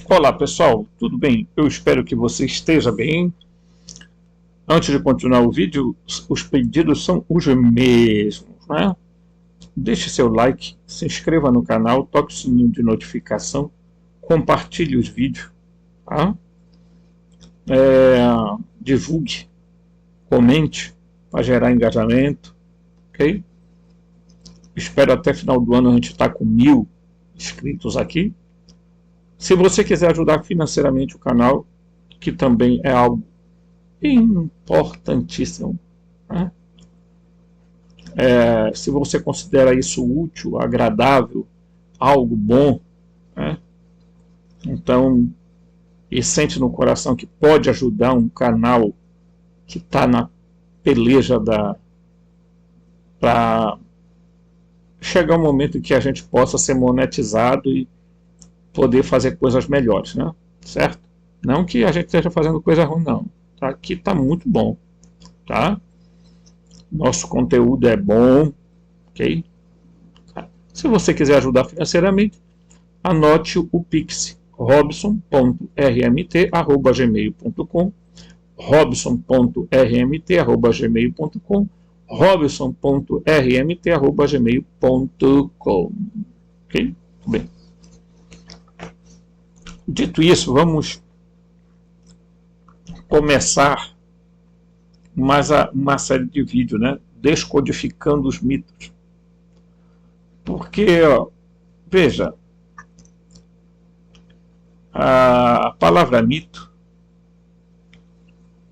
Olá pessoal, tudo bem? Eu espero que você esteja bem. Antes de continuar o vídeo, os pedidos são os mesmos, né? Deixe seu like, se inscreva no canal, toque o sininho de notificação, compartilhe os vídeos, tá? Divulgue, comente para gerar engajamento, ok? Espero até final do ano a gente estar com 1000 inscritos aqui. Se você quiser ajudar financeiramente o canal, que também é algo importantíssimo, né? Se você considera isso útil, agradável, algo bom, né? Então, e sente no coração que pode ajudar um canal que está na peleja para chegar um momento em que a gente possa ser monetizado e poder fazer coisas melhores, né? Certo? Não que a gente esteja fazendo coisa ruim, não. Tá? Aqui está muito bom, tá? Nosso conteúdo é bom, ok? Se você quiser ajudar financeiramente, anote o Pix, robson.rmt@gmail.com, robson.rmt@gmail.com, robson.rmt@gmail.com. Ok? Muito bem. Dito isso, vamos começar mais uma série de vídeos, né? Descodificando os mitos. Porque, ó, veja, a palavra mito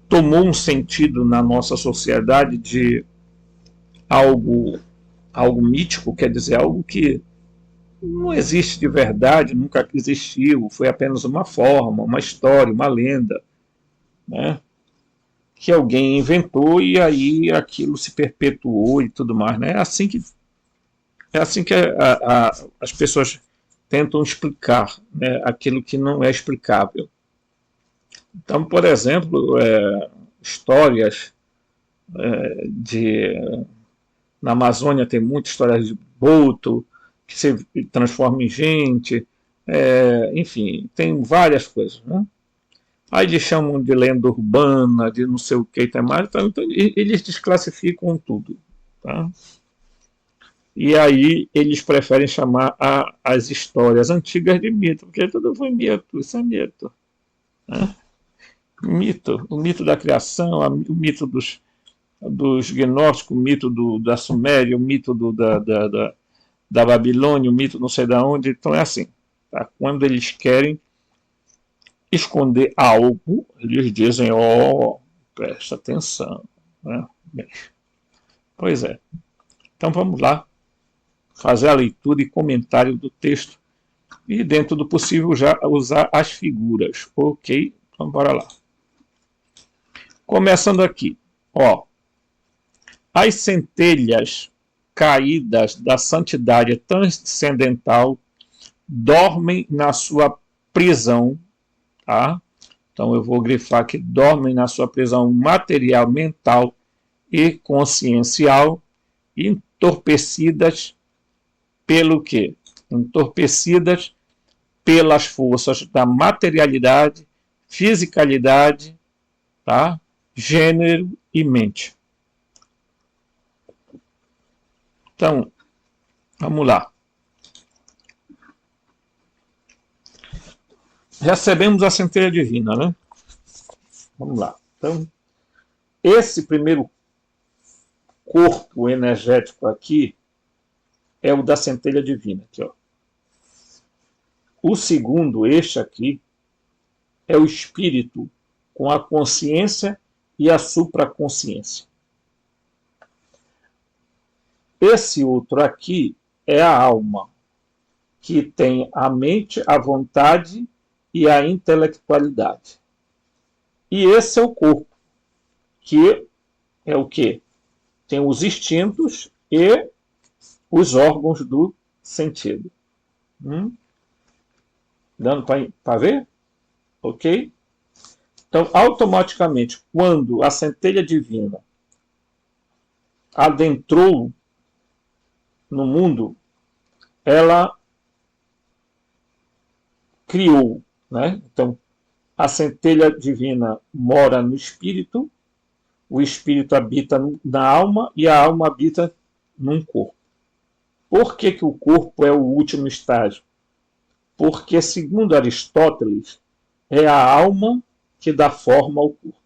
tomou um sentido na nossa sociedade de algo mítico, quer dizer, algo que não existe de verdade, nunca existiu, foi apenas uma forma, uma história, uma lenda, né? Que alguém inventou e aí aquilo se perpetuou e tudo mais, né? É assim que as pessoas tentam explicar, né, aquilo que não é explicável. Então, por exemplo, histórias de na Amazônia tem muitas histórias de boto que se transforma em gente, enfim, tem várias coisas, né? Aí eles chamam de lenda urbana, de não sei o que, tem mais, então eles desclassificam tudo, tá? E aí eles preferem chamar as histórias antigas de mito, porque tudo foi mito, isso é mito, né? Mito, o mito da criação, o mito dos gnósticos, o mito da Suméria, o mito da Babilônia, o mito não sei de onde. Então é assim, tá? Quando eles querem esconder algo, eles dizem, presta atenção, né? Bem, pois é. Então vamos lá fazer a leitura e comentário do texto e, dentro do possível, já usar as figuras. Ok? Então bora lá. Começando aqui, ó. As centelhas caídas da santidade transcendental dormem na sua prisão, tá? Então eu vou grifar que dormem na sua prisão material, mental e consciencial, entorpecidas pelo quê? Entorpecidas pelas forças da materialidade, fisicalidade, tá? Gênero e mente. Então, vamos lá. Recebemos a centelha divina, né? Vamos lá. Então, esse primeiro corpo energético aqui é o da centelha divina. Aqui, ó. O segundo, este aqui, é o espírito com a consciência e a supraconsciência. Esse outro aqui é a alma, que tem a mente, a vontade e a intelectualidade. E esse é o corpo, que é o quê? Tem os instintos e os órgãos do sentido. Dando para ver? Ok? Então, automaticamente, quando a centelha divina adentrou no mundo, ela criou né? Então, a centelha divina mora no espírito, o espírito habita na alma e a alma habita num corpo. Por que, que o corpo é o último estágio? Porque, segundo Aristóteles, é a alma que dá forma ao corpo.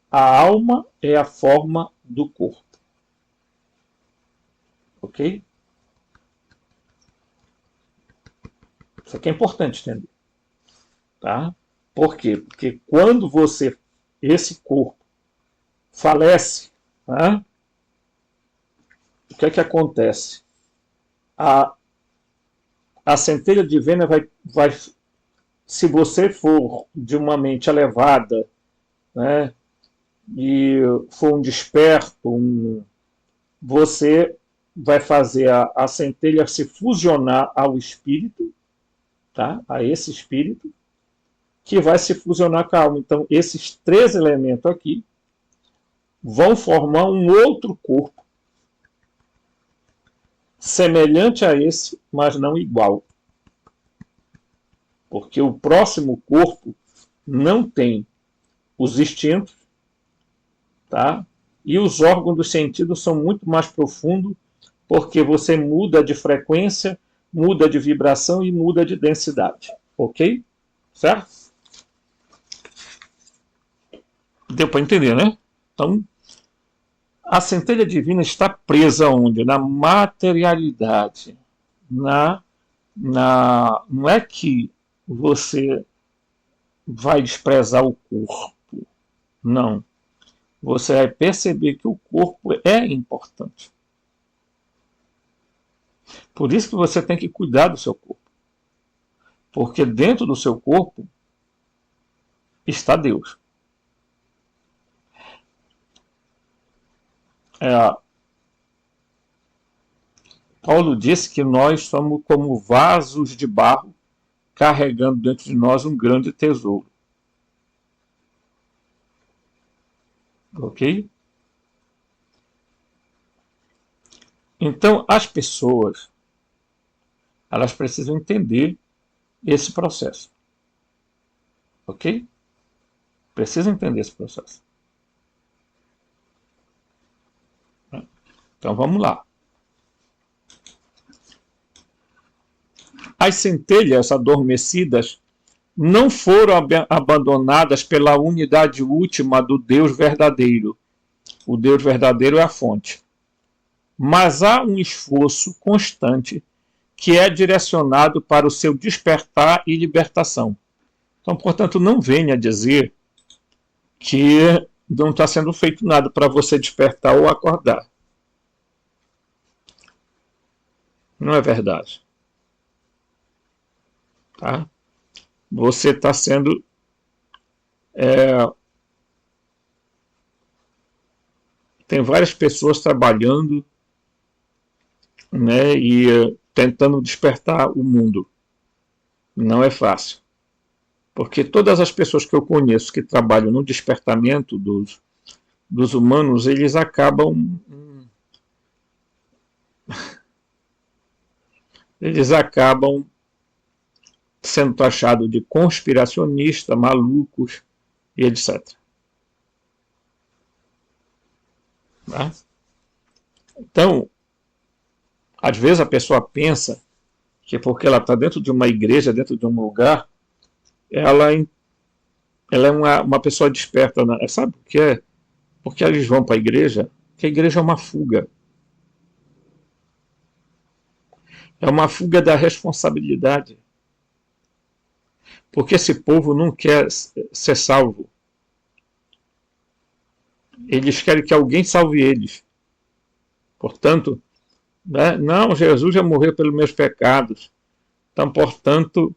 A alma é a forma do corpo. Ok? Isso aqui é importante entender. Tá? Por quê? Porque quando esse corpo falece, tá? O que é que acontece? A centelha divina vai, se você for de uma mente elevada, né, e for um desperto, você vai fazer a centelha se fusionar ao espírito, tá? A esse espírito, que vai se fusionar com a alma. Então, esses três elementos aqui vão formar um outro corpo, semelhante a esse, mas não igual. Porque o próximo corpo não tem os instintos, tá? E os órgãos dos sentidos são muito mais profundos, porque você muda de frequência, muda de vibração e muda de densidade. Ok? Certo? Deu para entender, né? Então, a centelha divina está presa onde? Na materialidade. Não é que você vai desprezar o corpo. Não. Você vai perceber que o corpo é importante. Por isso que você tem que cuidar do seu corpo. Porque dentro do seu corpo está Deus. Paulo disse que nós somos como vasos de barro carregando dentro de nós um grande tesouro. Ok? Então, as pessoas, elas precisam entender esse processo. Ok? Precisam entender esse processo. Então, vamos lá. As centelhas adormecidas não foram abandonadas pela unidade última do Deus verdadeiro. O Deus verdadeiro é a fonte. Mas há um esforço constante que é direcionado para o seu despertar e libertação. Então, portanto, não venha dizer que não está sendo feito nada para você despertar ou acordar. Não é verdade. Tá? Você está sendo tem várias pessoas trabalhando, né, e tentando despertar o mundo. Não é fácil. Porque todas as pessoas que eu conheço que trabalham no despertamento dos humanos, eles acabam sendo taxados de conspiracionistas, malucos e etc. Tá? Então, às vezes a pessoa pensa que porque ela está dentro de uma igreja, dentro de um lugar, ela é uma pessoa desperta. Né? Sabe por quê? Porque eles vão para a igreja, porque a igreja é uma fuga. É uma fuga da responsabilidade. Porque esse povo não quer ser salvo. Eles querem que alguém salve eles. Portanto, né? Não, Jesus já morreu pelos meus pecados. Então, portanto,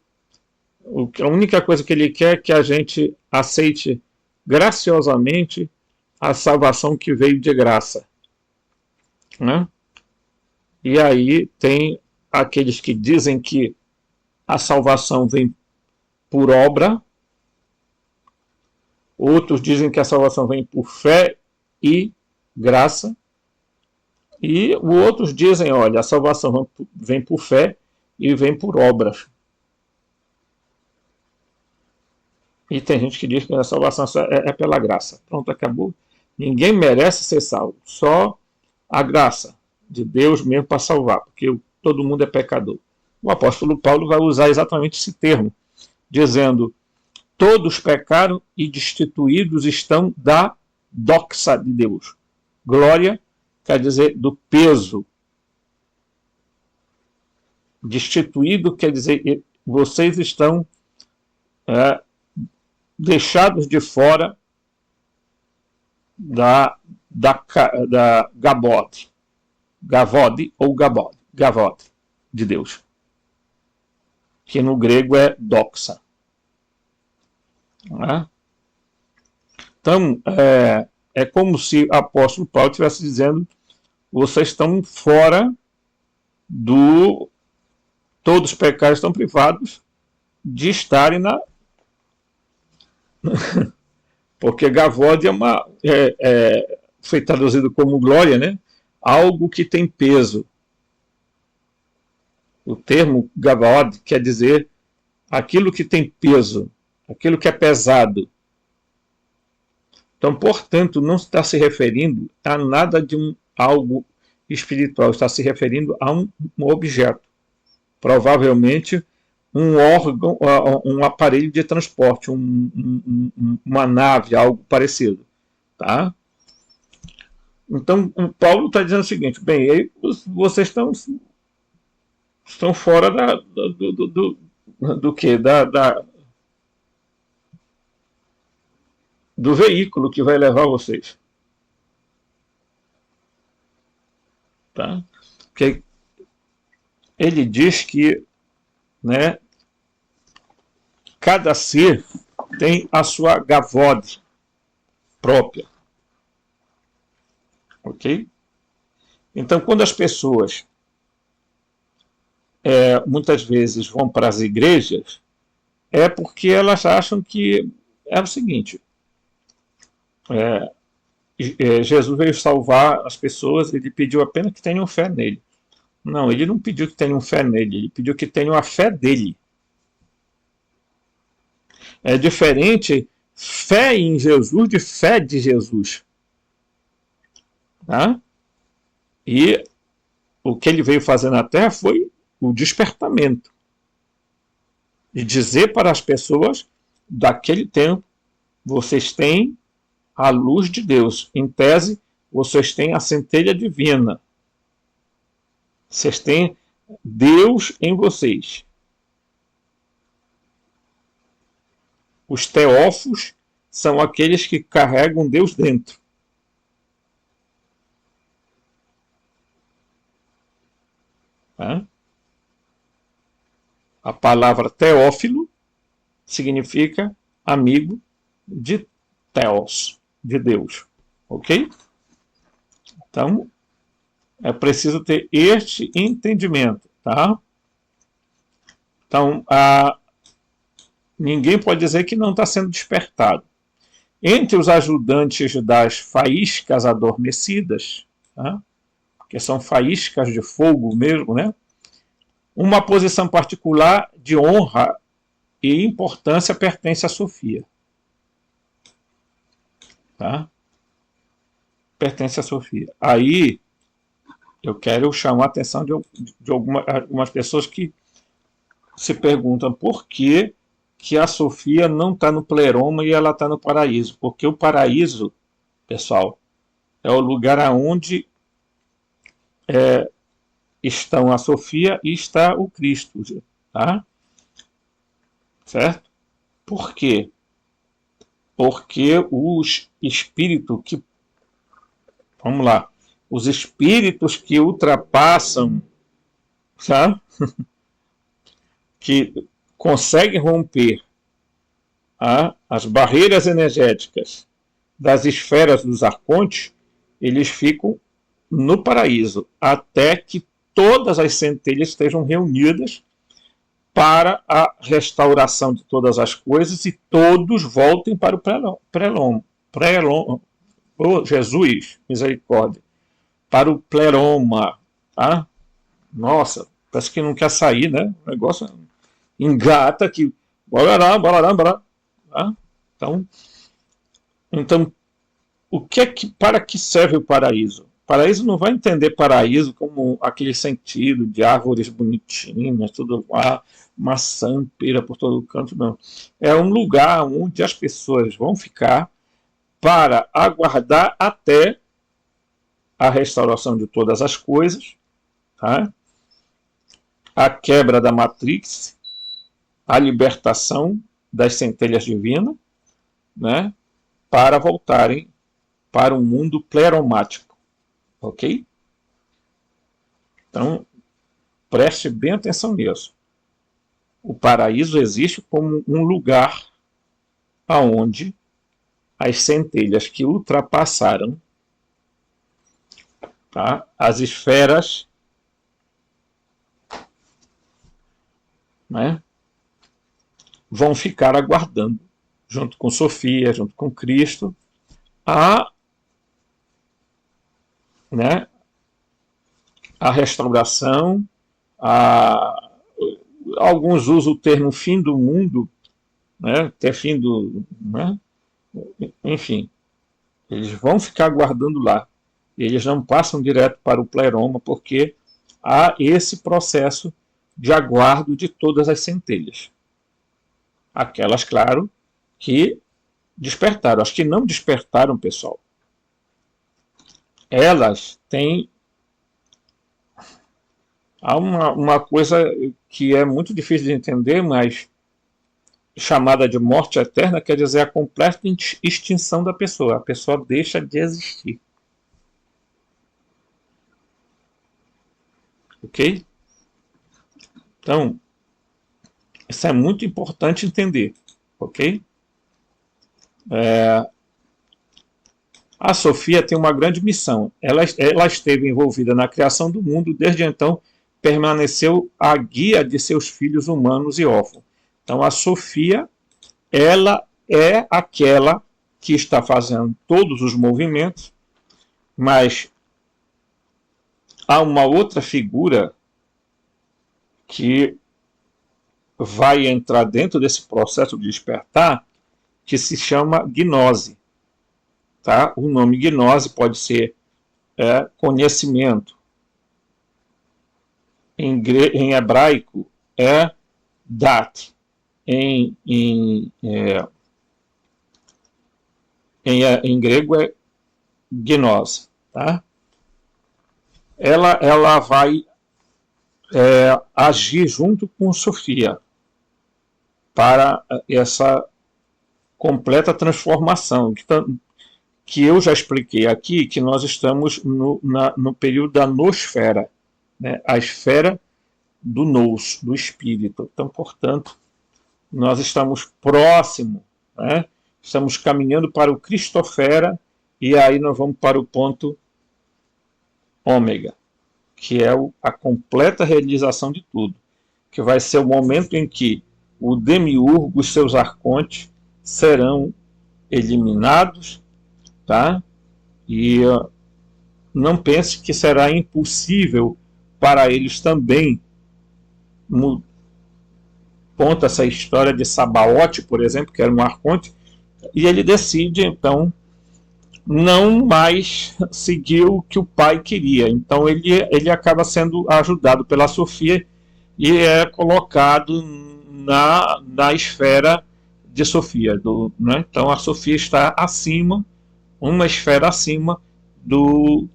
a única coisa que ele quer é que a gente aceite graciosamente a salvação que veio de graça. Né? E aí tem aqueles que dizem que a salvação vem por obra, outros dizem que a salvação vem por fé e graça, e outros dizem, olha, a salvação vem por fé e vem por obras. E tem gente que diz que a salvação é pela graça. Pronto, acabou. Ninguém merece ser salvo. Só a graça de Deus mesmo para salvar, porque todo mundo é pecador. O apóstolo Paulo vai usar exatamente esse termo, dizendo: todos pecaram e destituídos estão da doxa de Deus. Glória quer dizer do peso. Destituído quer dizer vocês estão deixados de fora da Gavod. Gavod ou Gavod de Deus. Que no grego é doxa. Então, é como se o apóstolo Paulo estivesse dizendo: vocês estão fora do... Todos os pecados estão privados de estarem na... Porque Gavod foi traduzido como glória, né? Algo que tem peso. O termo Gavod quer dizer aquilo que tem peso, aquilo que é pesado. Então, portanto, não está se referindo a nada de algo espiritual, está se referindo a um objeto. Provavelmente um órgão, um aparelho de transporte, uma nave, algo parecido. Tá? Então, Paulo está dizendo o seguinte: bem, aí vocês estão fora do que? Do veículo que vai levar vocês. Tá? Porque ele diz que, né, cada ser tem a sua Gavod própria. Ok? Então, quando as pessoas muitas vezes vão para as igrejas, é porque elas acham que é o seguinte: Jesus veio salvar as pessoas, ele pediu apenas que tenham fé nele. Não, ele não pediu que tenham fé nele, ele pediu que tenham a fé dele. É diferente fé em Jesus de fé de Jesus. Tá? E o que ele veio fazer na Terra foi o despertamento. E dizer para as pessoas daquele tempo: vocês têm a luz de Deus. Em tese, vocês têm a centelha divina. Vocês têm Deus em vocês. Os teófos são aqueles que carregam Deus dentro. A palavra teófilo significa amigo de Theos, de Deus. Ok? Então, é preciso ter este entendimento. Tá? Então, ninguém pode dizer que não está sendo despertado. Entre os ajudantes das faíscas adormecidas, tá? Que são faíscas de fogo mesmo, né? Uma posição particular de honra e importância pertence a Sofia. Tá? Pertence a Sofia. Aí eu quero chamar a atenção de algumas pessoas que se perguntam por que a Sofia não está no pleroma e ela está no paraíso. Porque o paraíso, pessoal, é o lugar onde estão a Sofia e está o Cristo. Tá? Certo? Por quê? Porque os espíritos que... Vamos lá. Os espíritos que ultrapassam, sabe? Que conseguem romper as barreiras energéticas das esferas dos arcontes, eles ficam no paraíso, até que todas as centelhas estejam reunidas para a restauração de todas as coisas e todos voltem para o prelom. Oh, Jesus, misericórdia. Para o pleroma. Tá? Nossa, Parece que não quer sair, né? O negócio engata que bora lá, bora lá, bora lá. Tá? Então, para que serve o paraíso? O paraíso não vai entender paraíso como aquele sentido de árvores bonitinhas, tudo lá, maçã, pera por todo canto, não. É um lugar onde as pessoas vão ficar para aguardar até a restauração de todas as coisas, tá? A quebra da Matrix, a libertação das centelhas divinas, né? Para voltarem para um mundo pleromático, ok? Então, preste bem atenção nisso. O paraíso existe como um lugar aonde as centelhas que ultrapassaram, tá, as esferas, né, vão ficar aguardando, junto com Sofia, junto com Cristo, né, a restauração, alguns usam o termo fim do mundo, né, até fim do... Né, enfim, eles vão ficar aguardando lá. Eles não passam direto para o pleroma, porque há esse processo de aguardo de todas as centelhas. Aquelas, claro, que despertaram. As que não despertaram, pessoal, elas têm... Há uma coisa que é muito difícil de entender, mas chamada de morte eterna quer dizer a completa extinção da pessoa. A pessoa deixa de existir. Ok? Então, isso é muito importante entender. Ok? A Sofia tem uma grande missão. Ela esteve envolvida na criação do mundo, desde então permaneceu a guia de seus filhos humanos e órfãos. Então a Sofia, ela é aquela que está fazendo todos os movimentos, mas há uma outra figura que vai entrar dentro desse processo de despertar, que se chama gnose. Tá? O nome gnose pode ser conhecimento. Em hebraico é dat. Em grego é gnose. Tá? Ela vai agir junto com Sofia para essa completa transformação, que eu já expliquei aqui, que nós estamos no período da nosfera, né? A esfera do nous, do espírito. Então, portanto, nós estamos próximo, né? Estamos caminhando para o Cristofera, e aí nós vamos para o ponto ômega, que é a completa realização de tudo, que vai ser o momento em que o demiurgo e seus arcontes serão eliminados, tá? E não pense que será impossível para eles também. Conta essa história de Sabaote, por exemplo, que era um arconte, e ele decide, então, não mais seguir o que o pai queria. Então ele acaba sendo ajudado pela Sofia e é colocado na esfera de Sofia. Né? Então a Sofia está acima, uma esfera acima do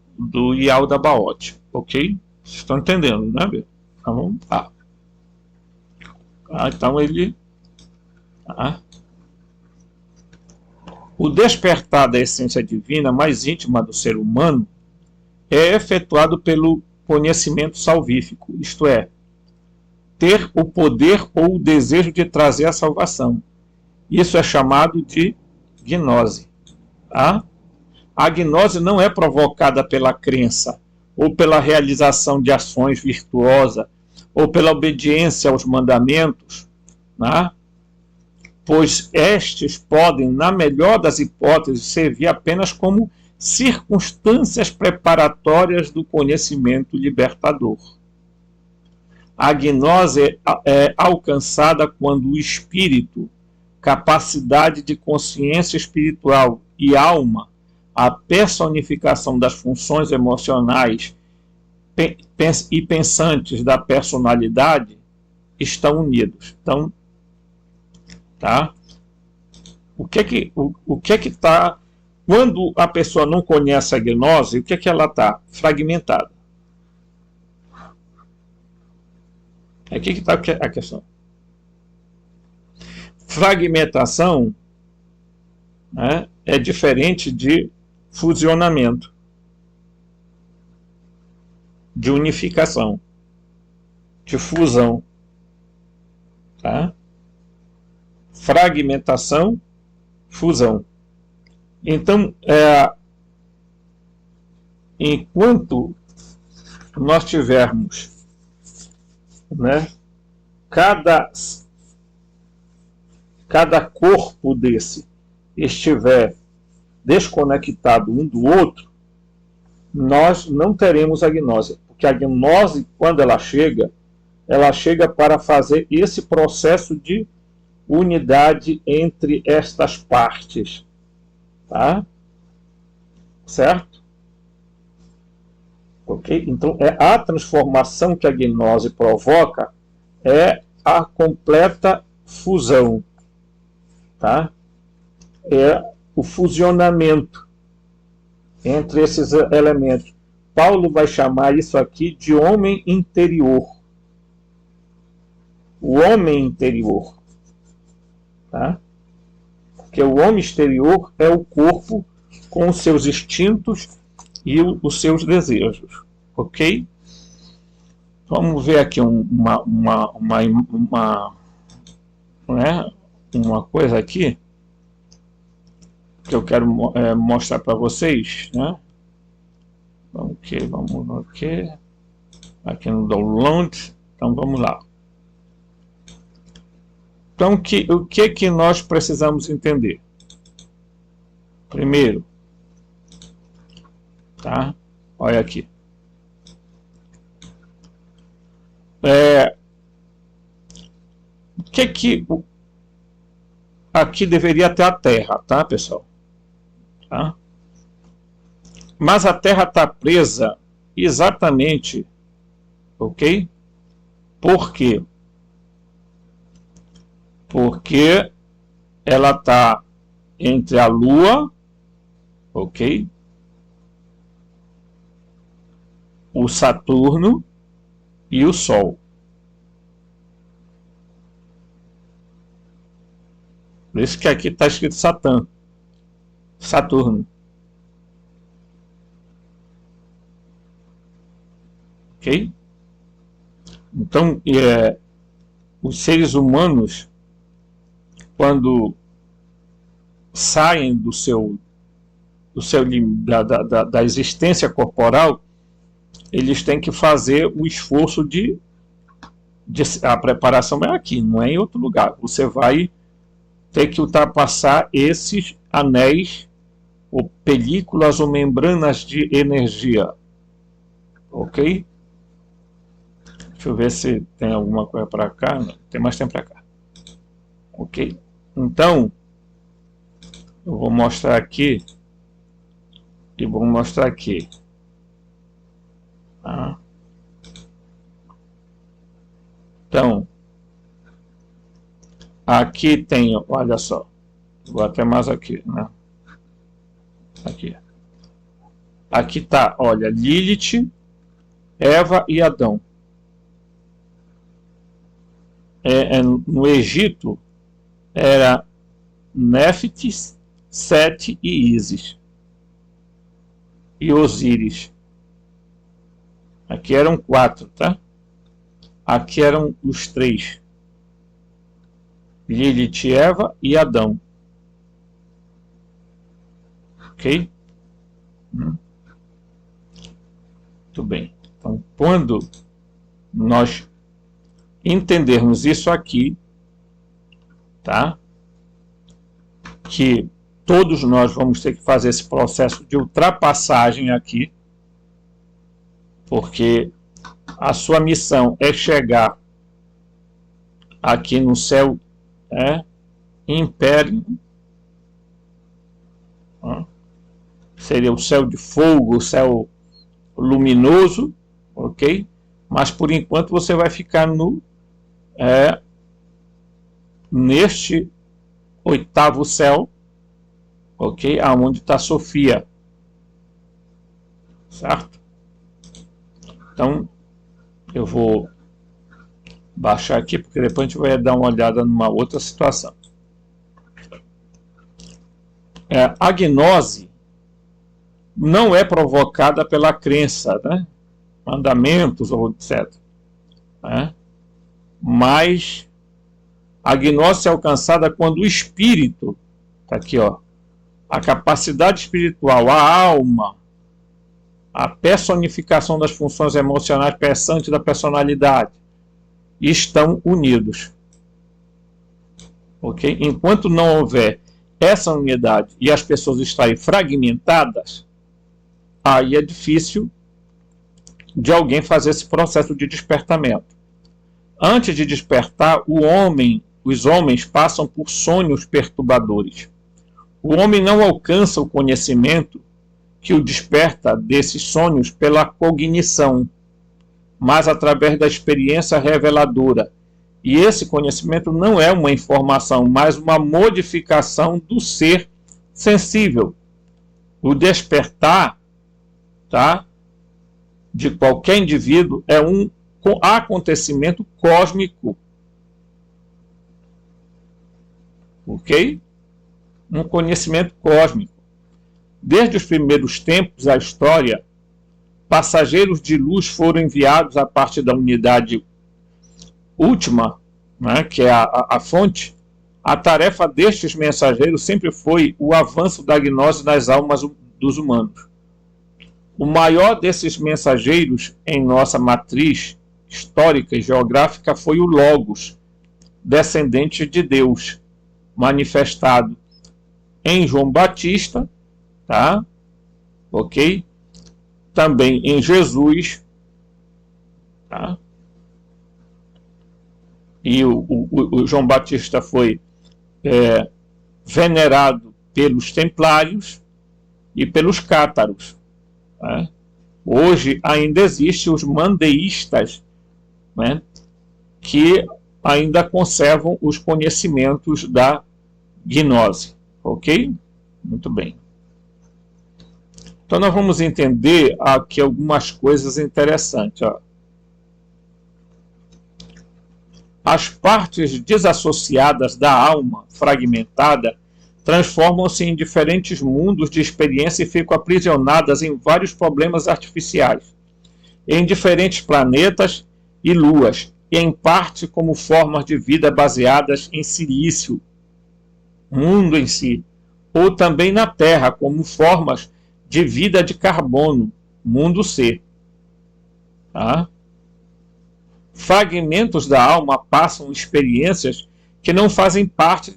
Yaldabaoth. Ok? Vocês estão entendendo, né, Bê? Então, então ele... O despertar da essência divina mais íntima do ser humano é efetuado pelo conhecimento salvífico, isto é, ter o poder ou o desejo de trazer a salvação. Isso é chamado de gnose. Tá? A gnose não é provocada pela crença, ou pela realização de ações virtuosas, ou pela obediência aos mandamentos, né? Pois estes podem, na melhor das hipóteses, servir apenas como circunstâncias preparatórias do conhecimento libertador. A gnose é alcançada quando o espírito, capacidade de consciência espiritual e alma, a personificação das funções emocionais e pensantes da personalidade estão unidos. Então, tá? O que é que está... Quando a pessoa não conhece a gnose, o que é que ela está? Fragmentada. Aqui que está a questão. Fragmentação, né, é diferente de fusionamento, de unificação, de fusão. Tá? Fragmentação, fusão. Então, enquanto nós tivermos, né, cada corpo desse estiver desconectado um do outro, nós não teremos a gnose. Porque a gnose, quando ela chega para fazer esse processo de unidade entre estas partes. Tá? Certo? Ok? Então, a transformação que a gnose provoca é a completa fusão. Tá? É o fusionamento entre esses elementos. Paulo vai chamar isso aqui de homem interior. O homem interior. Tá? Porque o homem exterior é o corpo com os seus instintos e os seus desejos. Ok? Vamos ver aqui uma coisa aqui que eu quero mostrar para vocês, né? Vamos aqui no download. Então vamos lá. Então o que nós precisamos entender? Primeiro, tá? Olha aqui. Aqui deveria ter a Terra, tá, pessoal? Tá? Mas a Terra está presa exatamente, ok? Por quê? Porque ela está entre a Lua, ok? O Saturno e o Sol. Por isso que aqui está escrito Saturno. Ok? Então, os seres humanos, quando saem da existência corporal, eles têm que fazer o esforço a preparação é aqui, não é em outro lugar. Você vai ter que ultrapassar esses anéis, ou películas ou membranas de energia. Ok? Deixa eu ver se tem alguma coisa para cá. Não, tem mais tempo para cá. Ok? Então, eu vou mostrar aqui e vou mostrar aqui. Tá? Então, aqui tem, olha só, vou até mais aqui, né? Aqui tá, olha, Lilith, Eva e Adão. No Egito era Néfites, Sete e Ísis e Osíris. Aqui eram 4, tá? Aqui eram os 3. Lilith, Eva e Adão. Ok? Muito bem. Então, quando nós entendermos isso aqui, tá? Que todos nós vamos ter que fazer esse processo de ultrapassagem aqui, porque a sua missão é chegar aqui no céu, império, seria o céu de fogo, o céu luminoso, ok? Mas por enquanto você vai ficar neste oitavo céu, ok? Aonde está Sofia, certo? Então eu vou baixar aqui porque depois a gente vai dar uma olhada numa outra situação. A gnose não é provocada pela crença, né? Mandamentos ou etc. Mas a gnose é alcançada quando o espírito, tá aqui, ó, a capacidade espiritual, a alma, a personificação das funções emocionais pensantes da personalidade estão unidos. Ok? Enquanto não houver essa unidade e as pessoas estarem fragmentadas, aí é difícil de alguém fazer esse processo de despertamento. Antes de despertar, os homens passam por sonhos perturbadores. O homem não alcança o conhecimento que o desperta desses sonhos pela cognição, mas através da experiência reveladora. E esse conhecimento não é uma informação, mas uma modificação do ser sensível. O despertar, tá, de qualquer indivíduo é um acontecimento cósmico. Ok? Um conhecimento cósmico. Desde os primeiros tempos da história, passageiros de luz foram enviados a partir da unidade última, né, que é a fonte. A tarefa destes mensageiros sempre foi o avanço da gnose nas almas dos humanos. O maior desses mensageiros em nossa matriz histórica e geográfica foi o Logos, descendente de Deus, manifestado em João Batista, tá? Ok? Também em Jesus, tá? E o João Batista foi venerado pelos templários e pelos cátaros. Tá? Hoje ainda existem os mandeístas, né, que ainda conservam os conhecimentos da gnose. Ok? Muito bem. Então nós vamos entender aqui algumas coisas interessantes. Ó. As partes desassociadas da alma fragmentada transformam-se em diferentes mundos de experiência e ficam aprisionadas em vários problemas artificiais, em diferentes planetas e luas, e em parte como formas de vida baseadas em silício, mundo em si, ou também na Terra como formas de vida de carbono, mundo C. Tá? Fragmentos da alma passam experiências que não fazem parte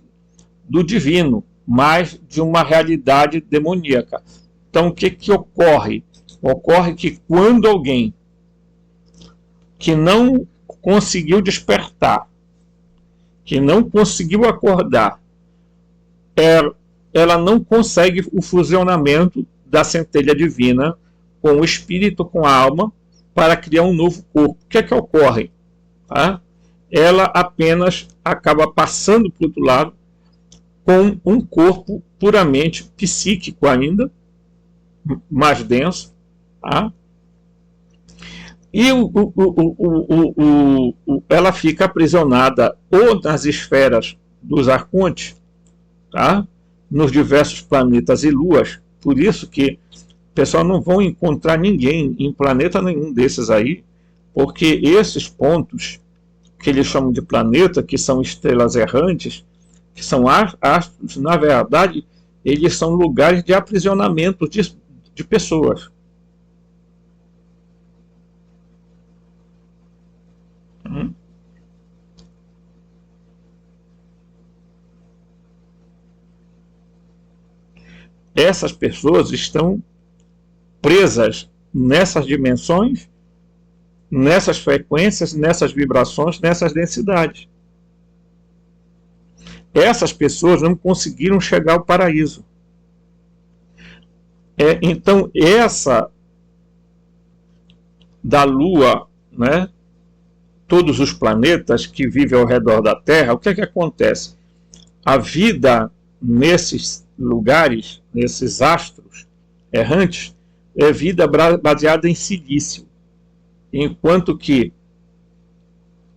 do divino, mas de uma realidade demoníaca. Então, o que ocorre? Ocorre que quando alguém que não conseguiu despertar, que não conseguiu acordar, ela não consegue o fusionamento da centelha divina com o espírito, com a alma, para criar um novo corpo. O que ocorre? Tá? Ela apenas acaba passando para o outro lado com um corpo puramente psíquico ainda, mais denso, tá? E ela fica aprisionada ou nas esferas dos arcontes, tá? Nos diversos planetas e luas. Por isso que o pessoal não vão encontrar ninguém em planeta nenhum desses aí, porque esses pontos que eles chamam de planeta, que são estrelas errantes, que são astros, na verdade, eles são lugares de aprisionamento de pessoas. Essas pessoas estão presas nessas dimensões nessas frequências, nessas vibrações, nessas densidades. Essas pessoas não conseguiram chegar ao paraíso. Então, essa da Lua, né, todos os planetas que vivem ao redor da Terra, o que é que acontece? A vida nesses lugares, nesses astros errantes, é vida baseada em silício, enquanto que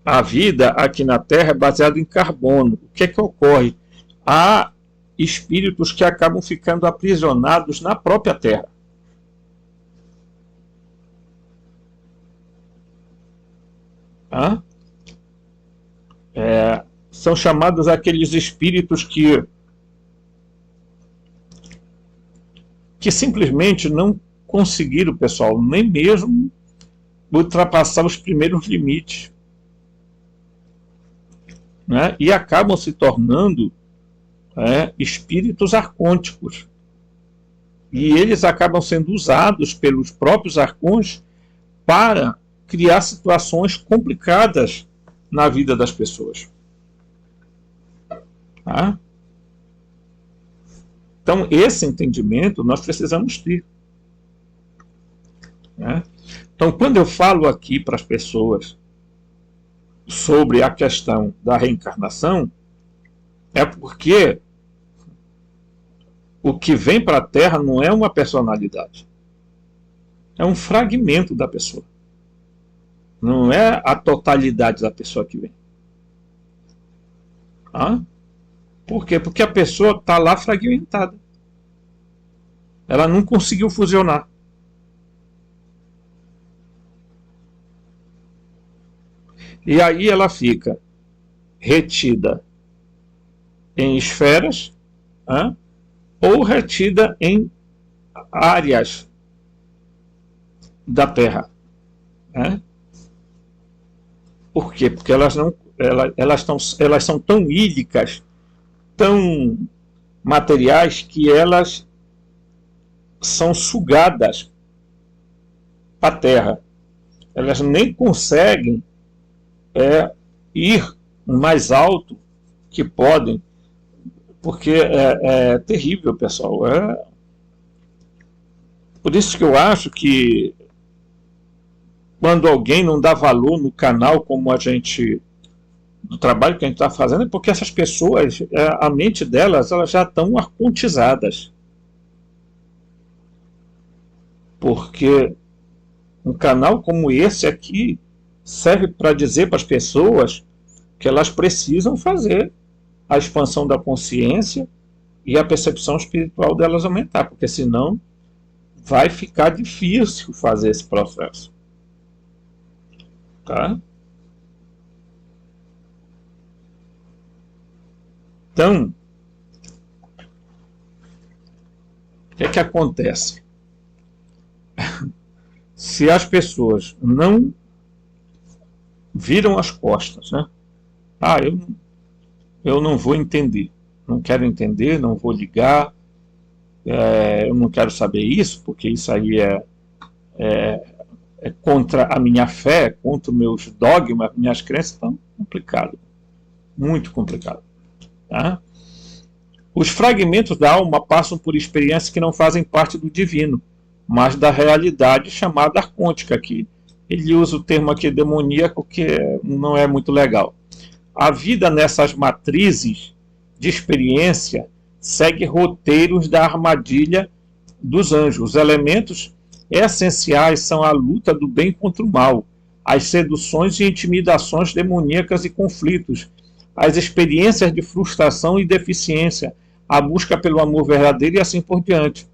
a vida aqui na Terra é baseada em carbono. O que é que ocorre? Há espíritos que acabam ficando aprisionados na própria Terra. São chamados aqueles espíritos que simplesmente não conseguiram, pessoal, nem mesmo ultrapassar os primeiros limites, né? E acabam se tornando espíritos arcônticos. E eles acabam sendo usados pelos próprios arcões para criar situações complicadas na vida das pessoas. Tá? Então, esse entendimento nós precisamos ter. Né? Então, quando eu falo aqui para as pessoas sobre a questão da reencarnação, é porque o que vem para a Terra não é uma personalidade. É um fragmento da pessoa. Não é a totalidade da pessoa que vem. Por quê? Porque a pessoa está lá fragmentada. Ela não conseguiu fusionar. E aí ela fica retida em esferas, ou retida em áreas da Terra. Por quê? Porque elas são tão ídicas, tão materiais, que elas são sugadas para a Terra. Elas nem conseguem ir mais alto que podem, porque é terrível, pessoal. Por isso que eu acho que quando alguém não dá valor no canal, como a gente, do trabalho que a gente está fazendo, é porque essas pessoas, a mente delas, elas já estão arcontizadas. Porque um canal como esse aqui serve para dizer para as pessoas que elas precisam fazer a expansão da consciência e a percepção espiritual delas aumentar, porque senão vai ficar difícil fazer esse processo. Tá? Então, o que é que acontece? Se as pessoas não viram as costas, né? Eu não vou entender, não quero entender, não vou ligar, eu não quero saber isso, porque isso aí é contra a minha fé, contra os meus dogmas, minhas crenças. Então, complicado, muito complicado. Tá? Os fragmentos da alma passam por experiências que não fazem parte do divino, mas da realidade chamada arcôntica aqui. Ele usa o termo aqui demoníaco, que não é muito legal. A vida nessas matrizes de experiência segue roteiros da armadilha dos anjos. Os elementos essenciais são a luta do bem contra o mal, as seduções e intimidações demoníacas e conflitos, as experiências de frustração e deficiência, a busca pelo amor verdadeiro e assim por diante.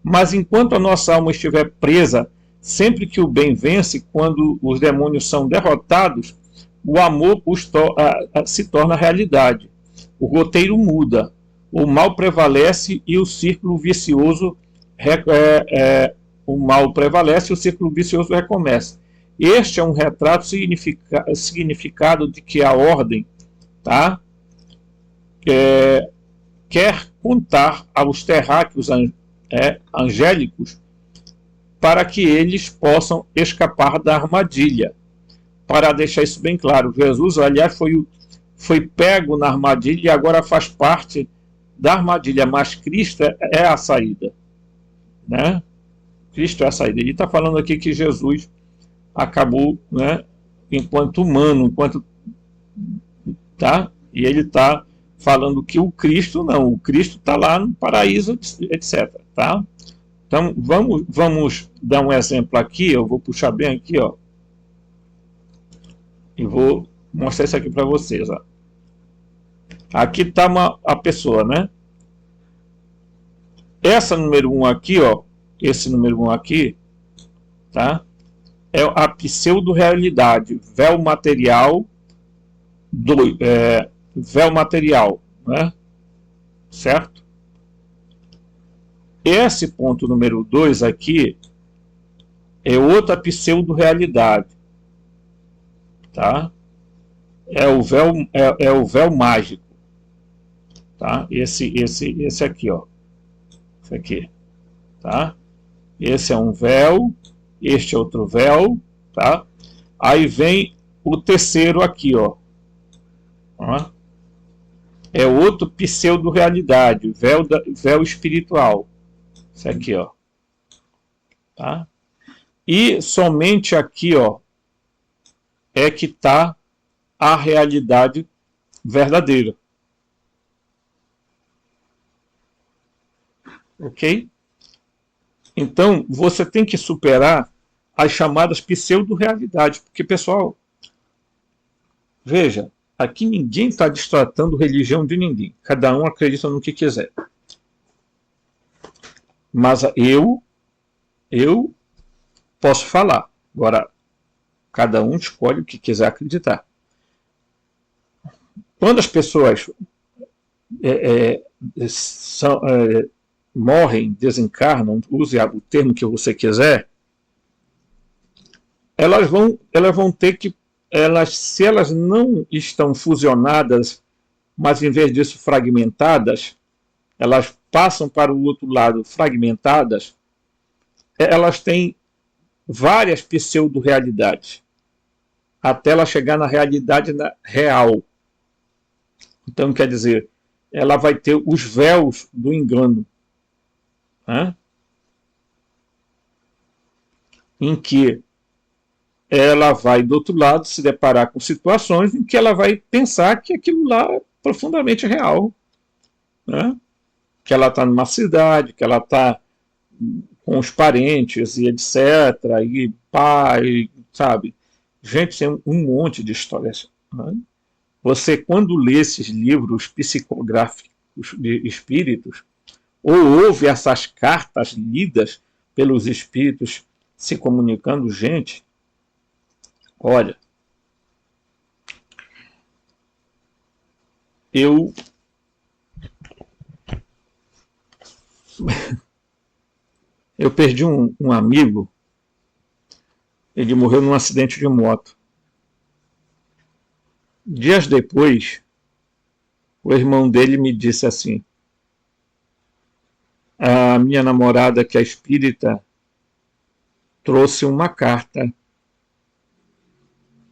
Mas enquanto a nossa alma estiver presa, sempre que o bem vence, quando os demônios são derrotados, o amor se torna realidade. O roteiro muda, o mal prevalece e o círculo vicioso recomeça. Este é um retrato significado de que a ordem, tá, quer contar aos terráqueos angélicos para que eles possam escapar da armadilha. Para deixar isso bem claro, Jesus, aliás, foi pego na armadilha e agora faz parte da armadilha, mas Cristo é a saída, né? Cristo é a saída. Ele está falando aqui que Jesus acabou, né, enquanto humano, tá? E ele está falando que o Cristo não, o Cristo está lá no paraíso, etc. Tá? Então vamos dar um exemplo aqui. Eu vou puxar bem aqui, ó, e vou mostrar isso aqui para vocês. Ó. Aqui está a pessoa, né? Essa número 1 aqui, ó, esse número 1 aqui, tá? É a pseudo-realidade, véu material, véu material, né? Certo? Esse ponto número 2 aqui é outra pseudo-realidade, tá? É o véu mágico, tá? Esse aqui, ó. Esse aqui, tá? Esse é um véu, este é outro véu, tá? Aí vem o terceiro aqui, ó. É outro pseudo-realidade, véu espiritual. Isso aqui, ó. Tá? E somente aqui, ó, é que está a realidade verdadeira. Ok? Então, você tem que superar as chamadas pseudo-realidades. Porque, pessoal, veja, aqui ninguém está destratando religião de ninguém. Cada um acredita no que quiser. Mas eu posso falar. Agora, cada um escolhe o que quiser acreditar. Quando as pessoas morrem, desencarnam, use o termo que você quiser, elas vão ter que, se elas não estão fusionadas, mas em vez disso fragmentadas, elas passam para o outro lado fragmentadas, elas têm várias pseudo-realidades, até ela chegar na realidade real. Então, quer dizer, ela vai ter os véus do engano, né? Em que ela vai, do outro lado, se deparar com situações em que ela vai pensar que aquilo lá é profundamente real, né? Que ela está numa cidade, que ela está com os parentes e etc. E pai, sabe? Gente, tem um monte de histórias. Né? Você, quando lê esses livros psicográficos de espíritos, ou ouve essas cartas lidas pelos espíritos se comunicando, gente, olha, eu perdi um amigo, ele morreu num acidente de moto. Dias depois, o irmão dele me disse assim: a minha namorada, que é espírita, trouxe uma carta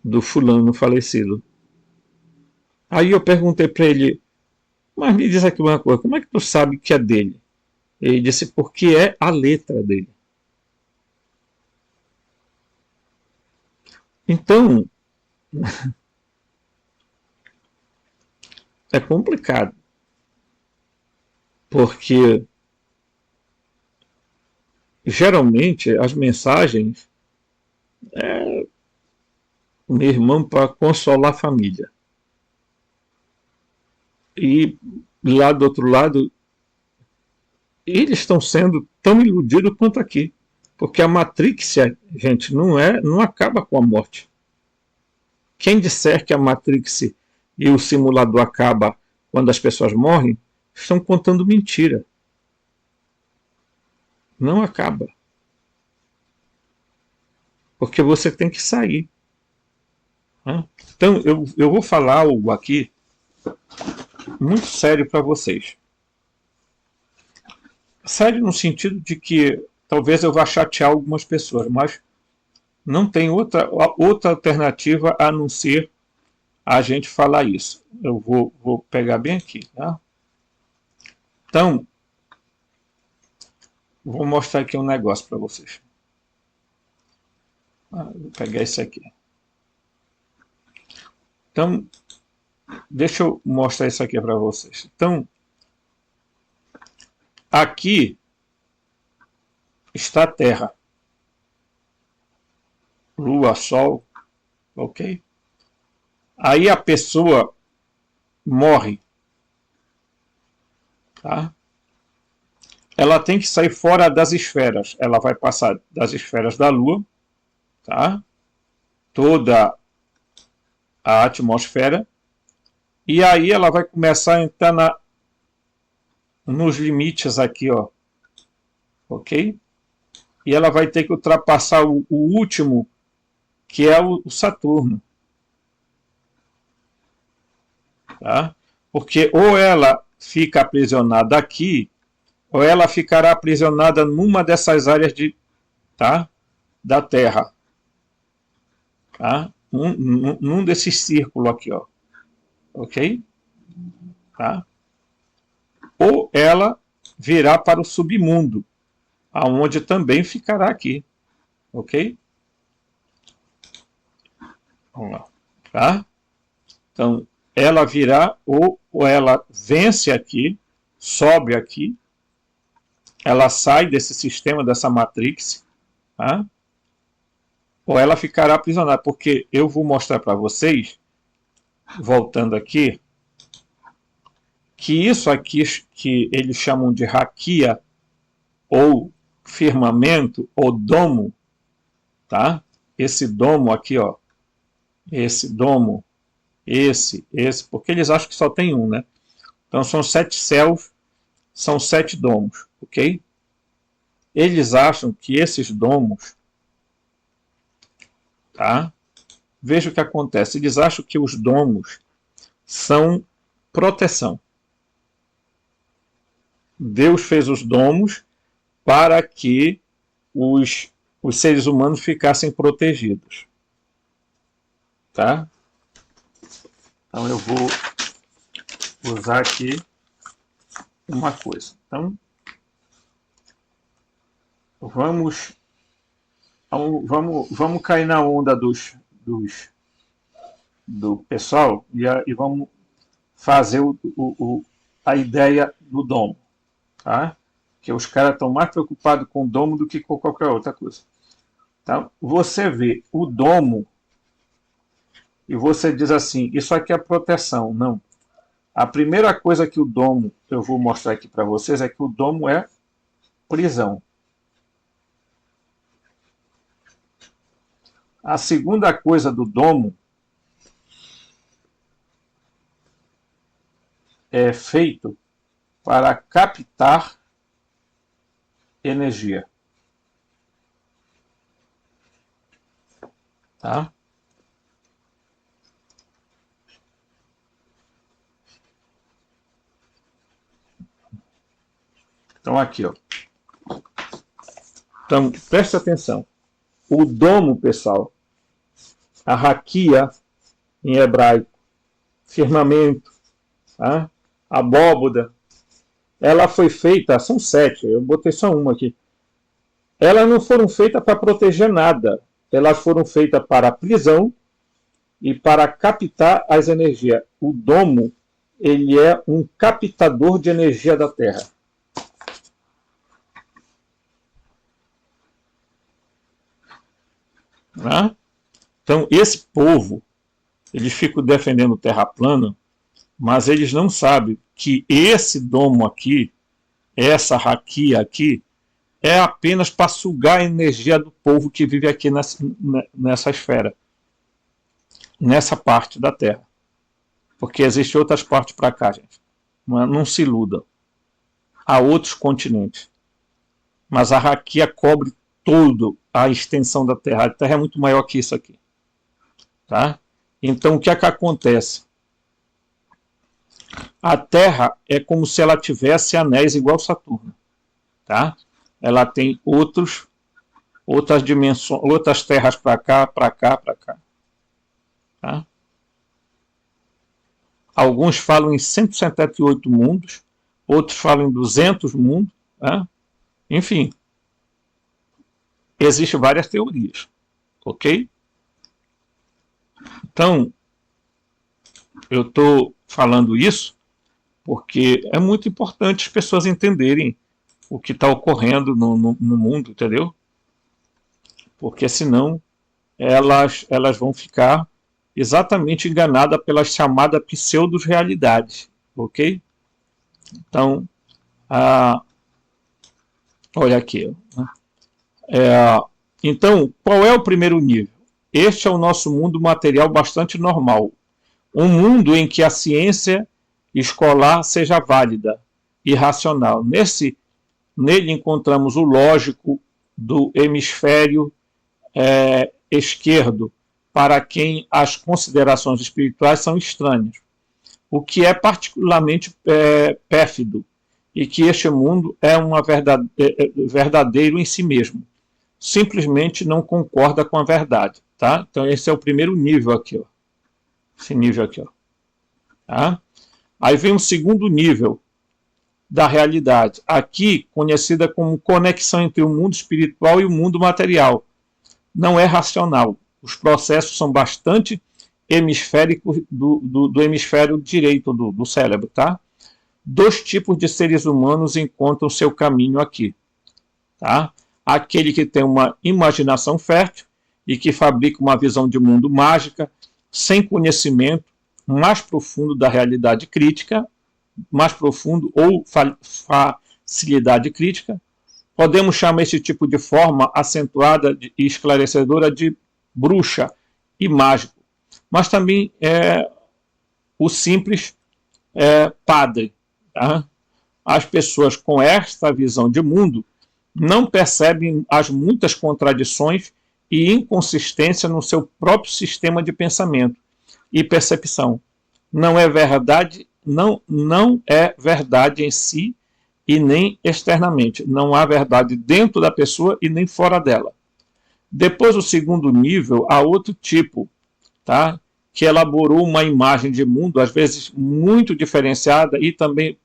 do fulano falecido. Aí eu perguntei para ele: mas me diz aqui uma coisa, como é que tu sabe que é dele? Ele disse: porque é a letra dele. Então, é complicado, porque geralmente as mensagens é meu irmão para consolar a família. E lá do outro lado, eles estão sendo tão iludidos quanto aqui. Porque a Matrix, gente, não acaba com a morte. Quem disser que a Matrix e o simulador acaba quando as pessoas morrem, estão contando mentira. Não acaba. Porque você tem que sair. Então, eu vou falar algo aqui muito sério para vocês. Sério no sentido de que talvez eu vá chatear algumas pessoas, mas não tem outra alternativa a não ser a gente falar isso. Eu vou pegar bem aqui, tá? Então, vou mostrar aqui um negócio para vocês. Vou pegar esse aqui. Então, deixa eu mostrar isso aqui para vocês. Então, aqui está a Terra. Lua, Sol, ok? Aí a pessoa morre, tá? Ela tem que sair fora das esferas. Ela vai passar das esferas da Lua, tá? Toda a atmosfera, e aí ela vai começar a entrar nos limites aqui, ó, ok? E ela vai ter que ultrapassar o último, que é o Saturno, tá? Porque ou ela fica aprisionada aqui, ou ela ficará aprisionada numa dessas áreas tá? Da Terra, tá? Num desses círculos aqui, ó, ok? Tá? Ou ela virá para o submundo, aonde também ficará aqui, ok? Vamos lá, tá? Então, ela virá ou ela vence aqui, sobe aqui, ela sai desse sistema, dessa matrix, tá? Ou ela ficará aprisionada, porque eu vou mostrar para vocês, voltando aqui, que isso aqui que eles chamam de raquia, ou firmamento, ou domo, tá? Esse domo aqui, ó, esse domo, esse, porque eles acham que só tem um, né? Então são 7 céus, são 7 domos, ok? Eles acham que esses domos, tá? Veja o que acontece. Eles acham que os domos são proteção. Deus fez os domos para que os seres humanos ficassem protegidos, tá? Então eu vou usar aqui uma coisa. Então, vamos cair na onda do pessoal e vamos fazer a ideia do domo, tá? Que os caras estão mais preocupados com o domo do que com qualquer outra coisa. Então, você vê o domo e você diz assim, isso aqui é proteção. Não. A primeira coisa que o domo, eu vou mostrar aqui para vocês, é que o domo é prisão. A segunda coisa do domo é feito para captar energia. Tá? Então aqui, ó. Então, preste atenção. O domo, pessoal, a raquia em hebraico, firmamento, tá? Abóboda, ela foi feita, são 7, eu botei só uma aqui. Elas não foram feitas para proteger nada, elas foram feitas para prisão e para captar as energias. O domo, ele é um captador de energia da Terra. Né? Então, esse povo, eles ficam defendendo terra plana, mas eles não sabem que esse domo aqui, essa raquia aqui, é apenas para sugar a energia do povo que vive aqui nessa esfera, nessa parte da Terra. Porque existem outras partes para cá, gente. Não se iludam. Há outros continentes. Mas a raquia cobre toda a extensão da Terra. A Terra é muito maior que isso aqui. Tá? Então, o que é que acontece? A Terra é como se ela tivesse anéis igual Saturno. Tá? ela tem outras dimensões, outras terras para cá, para cá, para cá. Tá? Alguns falam em 178 mundos, outros falam em 200 mundos. Tá? Enfim, existem várias teorias. Ok? Então, eu estou falando isso porque é muito importante as pessoas entenderem o que está ocorrendo no mundo, entendeu? Porque senão elas vão ficar exatamente enganadas pela chamada pseudo-realidade, ok? Então, olha aqui. Então, qual é o primeiro nível? Este é o nosso mundo material bastante normal. Um mundo em que a ciência escolar seja válida e racional. Nele encontramos o lógico do hemisfério esquerdo, para quem as considerações espirituais são estranhas, o que é particularmente pérfido, e que este mundo é verdadeiro em si mesmo. Simplesmente não concorda com a verdade. Tá? Então esse é o primeiro nível aqui. Ó. Esse nível aqui. Ó. Tá? Aí vem o segundo nível da realidade, aqui conhecida como conexão entre o mundo espiritual e o mundo material. Não é racional. Os processos são bastante hemisféricos do hemisfério direito do cérebro. Tá? 2 tipos de seres humanos encontram seu caminho aqui. Tá? Aquele que tem uma imaginação fértil e que fabrica uma visão de mundo mágica, sem conhecimento mais profundo da realidade crítica, mais profundo ou facilidade crítica. Podemos chamar esse tipo de forma acentuada e esclarecedora de bruxa e mágico, mas também o simples padre. Tá? As pessoas com esta visão de mundo não percebem as muitas contradições e inconsistência no seu próprio sistema de pensamento e percepção. Não é verdade em si e nem externamente. Não há verdade dentro da pessoa e nem fora dela. Depois do segundo nível, há outro tipo, tá? Que elaborou uma imagem de mundo, às vezes muito diferenciada, e também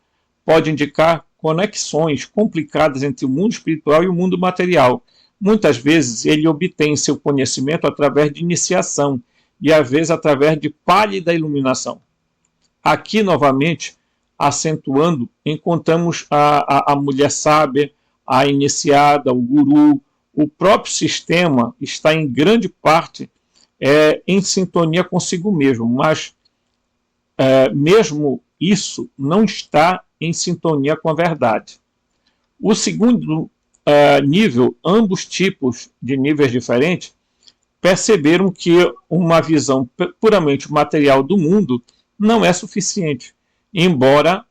pode indicar conexões complicadas entre o mundo espiritual e o mundo material. Muitas vezes ele obtém seu conhecimento através de iniciação e às vezes através de pálida iluminação. Aqui, novamente, acentuando, encontramos a mulher sábia, a iniciada, o guru. O próprio sistema está em grande parte em sintonia consigo mesmo, mas mesmo isso não está em sintonia com a verdade. O segundo nível, ambos tipos de níveis diferentes, perceberam que uma visão puramente material do mundo não é suficiente, embora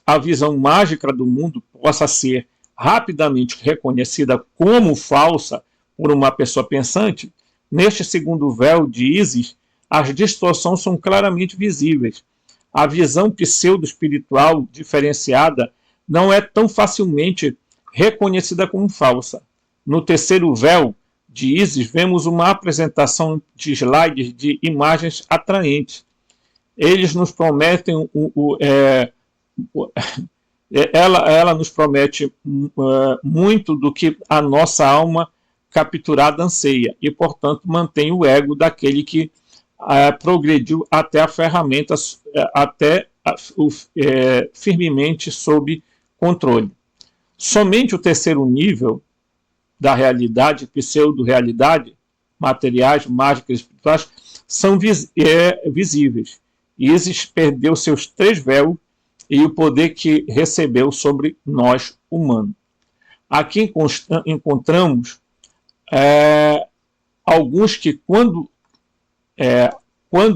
a visão mágica do mundo possa ser rapidamente reconhecida como falsa por uma pessoa pensante. Neste segundo véu de Ísis, as distorções são claramente visíveis. A visão pseudo-espiritual diferenciada não é tão facilmente reconhecida como falsa. No terceiro véu de Ísis, vemos uma apresentação de slides de imagens atraentes. Eles nos prometem ela nos promete muito do que a nossa alma capturada anseia e, portanto, mantém o ego daquele que progrediu até a ferramenta, firmemente sob controle. Somente o terceiro nível da realidade, pseudo-realidade, materiais, mágicas e espirituais, são visíveis. Ísis perdeu seus 3 véus e o poder que recebeu sobre nós, humanos. Aqui encontramos alguns que, quando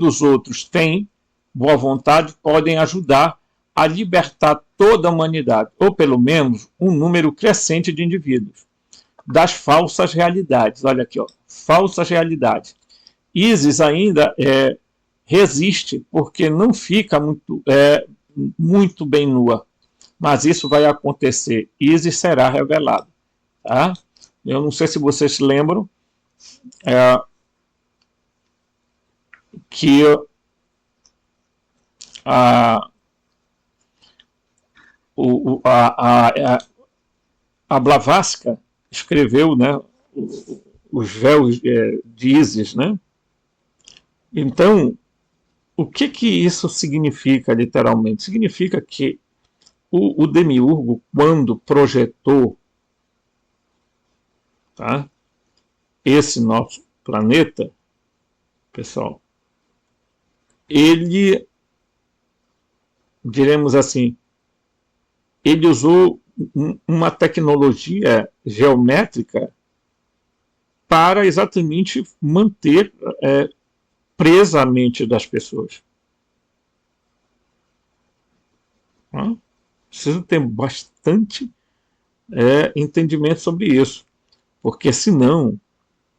os outros têm boa vontade, podem ajudar a libertar toda a humanidade, ou pelo menos um número crescente de indivíduos, das falsas realidades. Olha aqui, ó, falsas realidades. Ísis ainda resiste, porque não fica muito bem nua, mas isso vai acontecer. Ísis será revelado. Tá? Eu não sei se vocês se lembram é, que a, a Blavatsky escreveu, né, os véus de Ísis, né? Então, o que isso significa literalmente? Significa que o Demiurgo, quando projetou, tá, esse nosso planeta, pessoal, ele, diremos assim, ele usou uma tecnologia geométrica para exatamente manter presa a mente das pessoas. Precisa ter bastante entendimento sobre isso, porque senão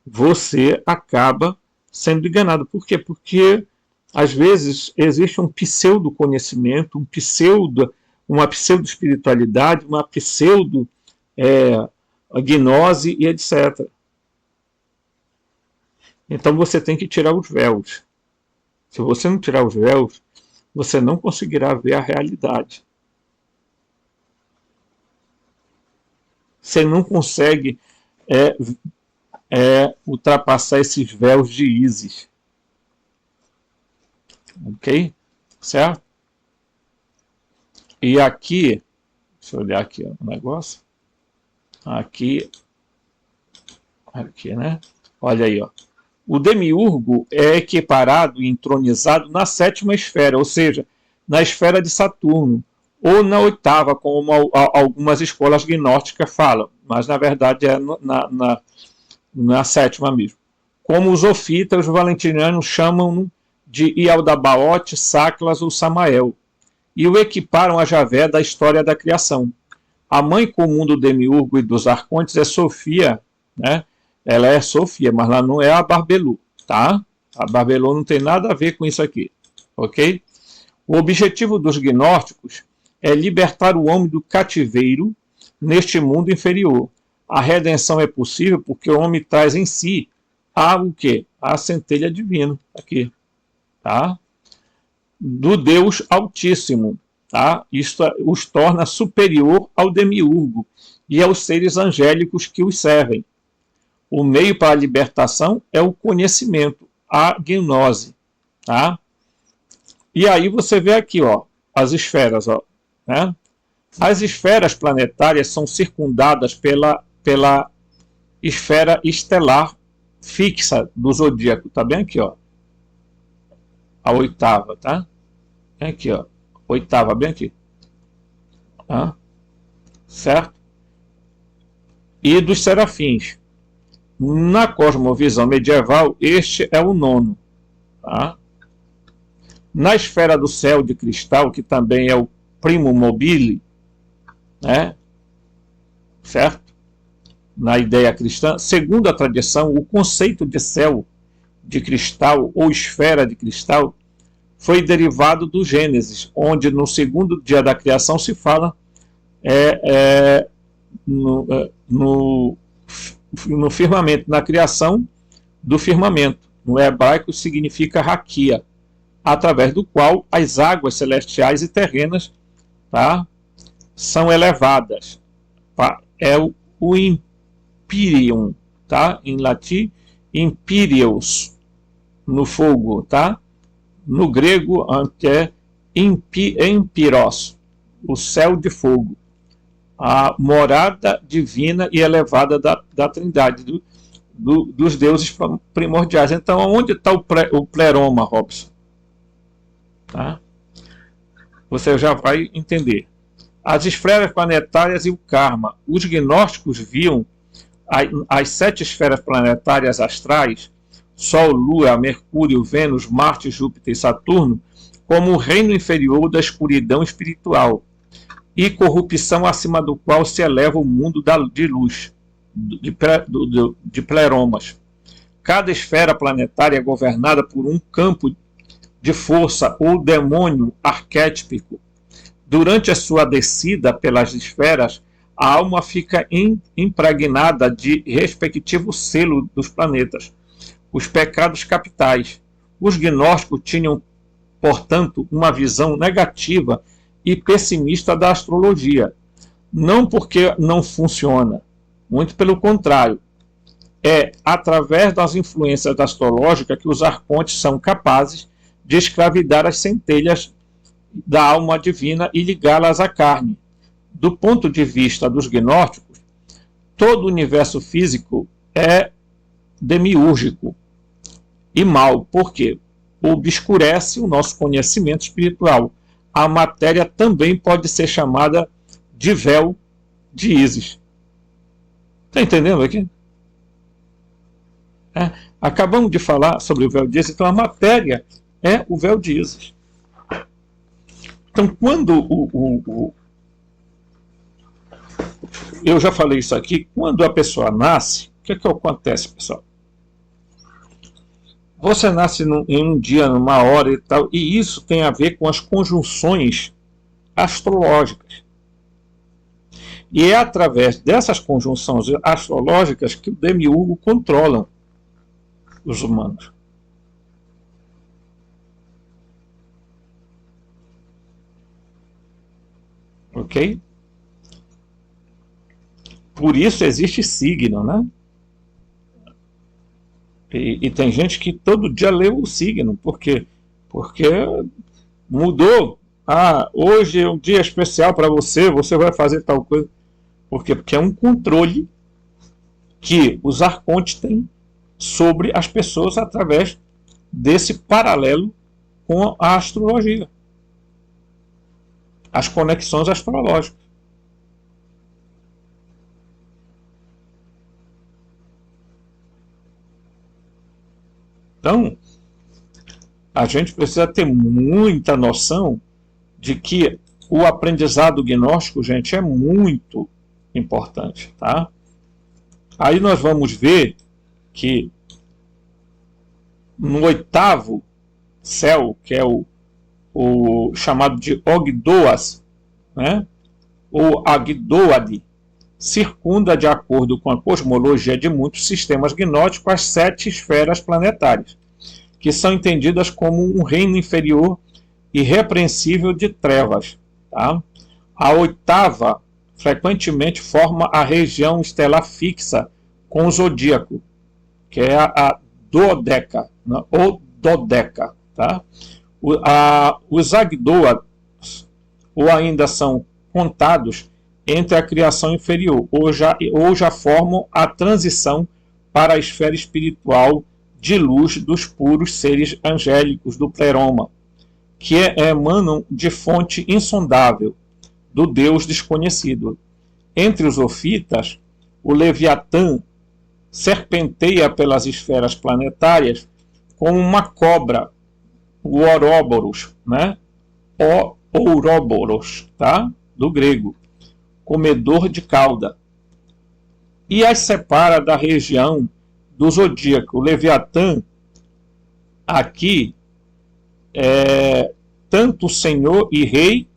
você acaba sendo enganado. Por quê? Porque às vezes existe um pseudo-conhecimento, uma pseudo-espiritualidade, uma pseudo-gnose e etc. Então você tem que tirar os véus. Se você não tirar os véus, você não conseguirá ver a realidade. Você não consegue ultrapassar esses véus de Ísis. Ok? Certo? E aqui, deixa eu olhar aqui o negócio. Aqui, né? Olha aí, ó. O Demiurgo é equiparado e entronizado na sétima esfera, ou seja, na esfera de Saturno, ou na oitava, como algumas escolas gnósticas falam, mas na verdade é na sétima mesmo. Como os ofitas, os valentinianos chamam de Ialdabaoth, Saklas ou Samael, e o equiparam a Javé da história da criação. A mãe comum do Demiurgo e dos arcontes é Sofia, né? Ela é Sofia, mas ela não é a Barbelu, tá? A Barbelu não tem nada a ver com isso aqui, ok? O objetivo dos gnósticos é libertar o homem do cativeiro neste mundo inferior. A redenção é possível porque o homem traz em si o quê? A centelha divina, aqui, tá? Do Deus Altíssimo, tá? Isto os torna superior ao Demiurgo e aos seres angélicos que os servem. O meio para a libertação é o conhecimento, a gnose, tá? E aí você vê aqui, ó, as esferas, ó, né? As esferas planetárias são circundadas pela esfera estelar fixa do zodíaco, tá bem aqui, ó. A oitava, tá? Bem aqui, ó. Oitava, bem aqui. Tá? Certo? E dos serafins. Na cosmovisão medieval, este é o nono. Tá? Na esfera do céu de cristal, que também é o primo mobile, né? Certo? Na ideia cristã, segundo a tradição, o conceito de céu de cristal ou esfera de cristal foi derivado do Gênesis, onde no segundo dia da criação se fala no firmamento, na criação do firmamento. No hebraico significa raquia, através do qual as águas celestiais e terrenas, tá, são elevadas. Tá? É o Empyreum, tá? Em latim, Empyreus, no fogo, tá? No grego é Empyros, o céu de fogo, a morada divina e elevada da Trindade, dos deuses primordiais. Então, onde está o pleroma, Robson? Tá? Você já vai entender. As esferas planetárias e o karma. Os gnósticos viam as 7 esferas planetárias astrais, Sol, Lua, Mercúrio, Vênus, Marte, Júpiter e Saturno, como o reino inferior da escuridão espiritual e corrupção acima do qual se eleva o mundo de luz, de pleromas. Cada esfera planetária é governada por um campo de força ou demônio arquétipico. Durante a sua descida pelas esferas, a alma fica impregnada de respectivo selo dos planetas, os pecados capitais. Os gnósticos tinham, portanto, uma visão negativa e pessimista da astrologia. Não porque não funciona, muito pelo contrário. É através das influências astrológicas que os arcontes são capazes de escravidar as centelhas da alma divina e ligá-las à carne. Do ponto de vista dos gnósticos, todo o universo físico é demiúrgico e mal. Por quê? Obscurece o nosso conhecimento espiritual. A matéria também pode ser chamada de véu de Ísis. Está entendendo aqui? Acabamos de falar sobre o véu de Ísis, então a matéria é o véu de Ísis. Então, quando eu já falei isso aqui, quando a pessoa nasce, o que acontece, pessoal? Você nasce em um dia, numa hora e tal, e isso tem a ver com as conjunções astrológicas. E é através dessas conjunções astrológicas que o demiurgo controlam os humanos. Ok? Por isso existe signo, né? E tem gente que todo dia lê o signo. Por quê? Porque mudou. Hoje é um dia especial para você, você vai fazer tal coisa. Por quê? Porque é um controle que os arcontes têm sobre as pessoas através desse paralelo com a astrologia. As conexões astrológicas. Então, a gente precisa ter muita noção de que o aprendizado gnóstico, gente, é muito importante, tá? Aí nós vamos ver que no oitavo céu, que é o chamado de Ogdoas, né? Ou Agdoade, circunda, de acordo com a cosmologia de muitos sistemas gnósticos, as 7 esferas planetárias, que são entendidas como um reino inferior irrepreensível de trevas. Tá? A oitava frequentemente forma a região estelar fixa com o zodíaco, que é a dodeca, ou dodeca. Tá? Os Agdoas, ou ainda são contados entre a criação inferior, ou já formam a transição para a esfera espiritual de luz dos puros seres angélicos do pleroma, que emanam de fonte insondável, do Deus desconhecido. Entre os ofitas, o Leviatã serpenteia pelas esferas planetárias como uma cobra, o Ouroboros, né? O Ouroboros, tá? Do grego, comedor de cauda, e as separa da região do zodíaco. O Leviatã aqui é tanto senhor e rei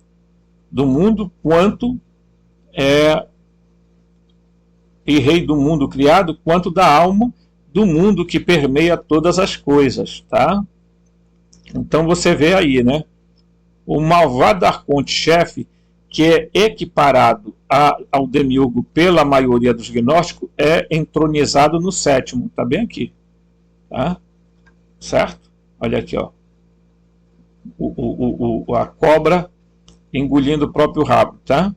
do mundo, quanto e rei do mundo criado, quanto da alma do mundo que permeia todas as coisas, tá? Então você vê aí, né? O malvado arconte-chefe, que é equiparado ao demiurgo pela maioria dos gnósticos, é entronizado no sétimo. Está bem aqui. Tá? Certo? Olha aqui, ó. A cobra engolindo o próprio rabo. Tá?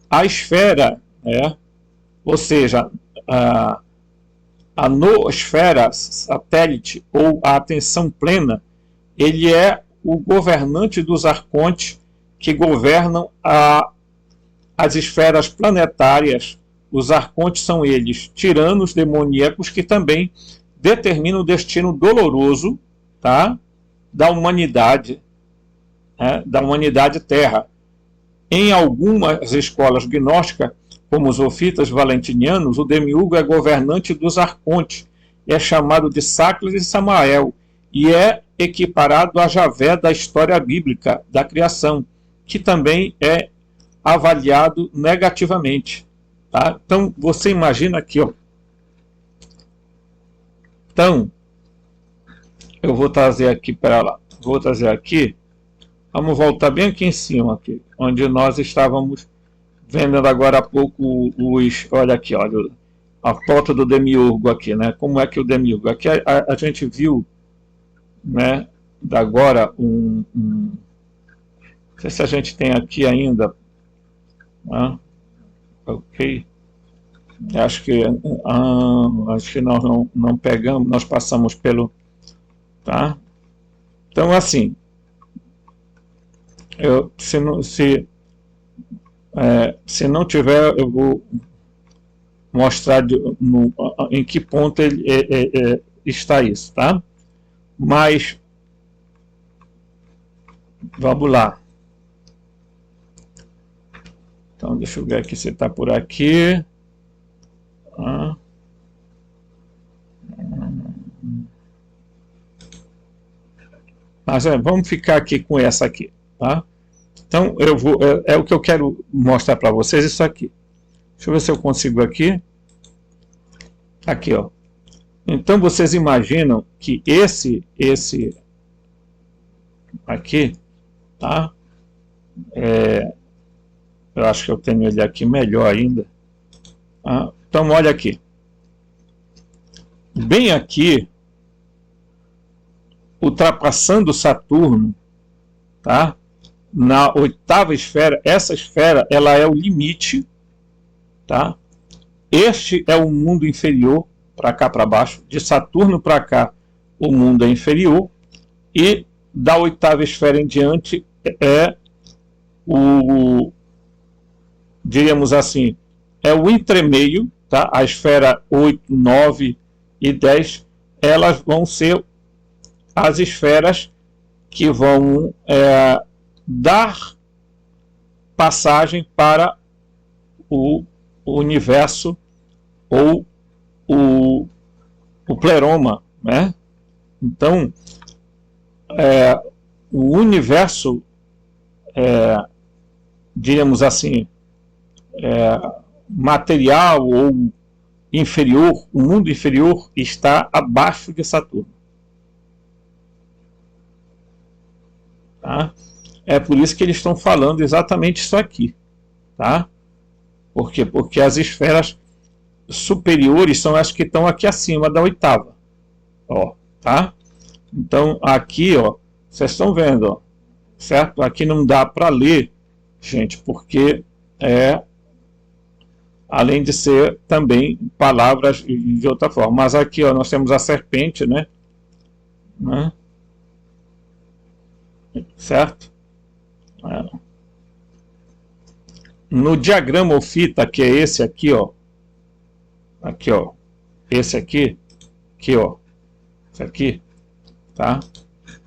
A esfera, ou seja, a noosfera satélite, ou a atenção plena, ele é o governante dos arcontes que governam as esferas planetárias. Os arcontes são eles, tiranos demoníacos, que também determinam o destino doloroso, tá, da humanidade Terra. Em algumas escolas gnósticas, como os ofitas valentinianos, o demiurgo é governante dos arcontes, é chamado de Sacles e Samael, e é equiparado a Javé da história bíblica da criação, que também é avaliado negativamente. Tá? Então, você imagina aqui, ó. Então, eu vou trazer aqui para lá. Vou trazer aqui. Vamos voltar bem aqui em cima, aqui, onde nós estávamos vendo agora há pouco os. Olha aqui, olha a foto do Demiurgo aqui, né? Como é que o Demiurgo? Aqui a gente viu, né? Agora não sei se a gente tem aqui ainda. Né? Ok. Acho que nós não pegamos, nós passamos pelo. Tá? Então, assim. Se não tiver, eu vou mostrar em que ponto está isso, tá? Mas vamos lá. Então, deixa eu ver aqui se está por aqui. Mas vamos ficar aqui com essa aqui, tá? Então, é o que eu quero mostrar para vocês, isso aqui. Deixa eu ver se eu consigo aqui. Aqui, ó. Então, vocês imaginam que esse aqui, tá? Eu acho que eu tenho ele aqui melhor ainda. Tá? Então, olha aqui. Bem aqui, ultrapassando Saturno, tá? Na oitava esfera, essa esfera, ela é o limite, tá? Este é o mundo inferior, para cá para baixo, de Saturno para cá, o mundo é inferior, e da oitava esfera em diante diríamos assim, é o entremeio, tá? A esfera 8, 9 e 10, elas vão ser as esferas que vão dar passagem para o universo ou o pleroma, né? Então, o universo, diríamos assim, material ou inferior, o mundo inferior está abaixo de Saturno. Tá? É por isso que eles estão falando exatamente isso aqui. Tá? Por quê? Porque as esferas superiores são as que estão aqui acima da oitava. Ó, tá? Então, aqui, ó, vocês estão vendo, ó, certo? Aqui não dá para ler, gente, porque além de ser também palavras de outra forma. Mas aqui, ó, nós temos a serpente, né? Certo? No diagrama ou fita, que é esse aqui, ó. Aqui, ó. Esse aqui. Aqui, ó. Esse aqui. Tá?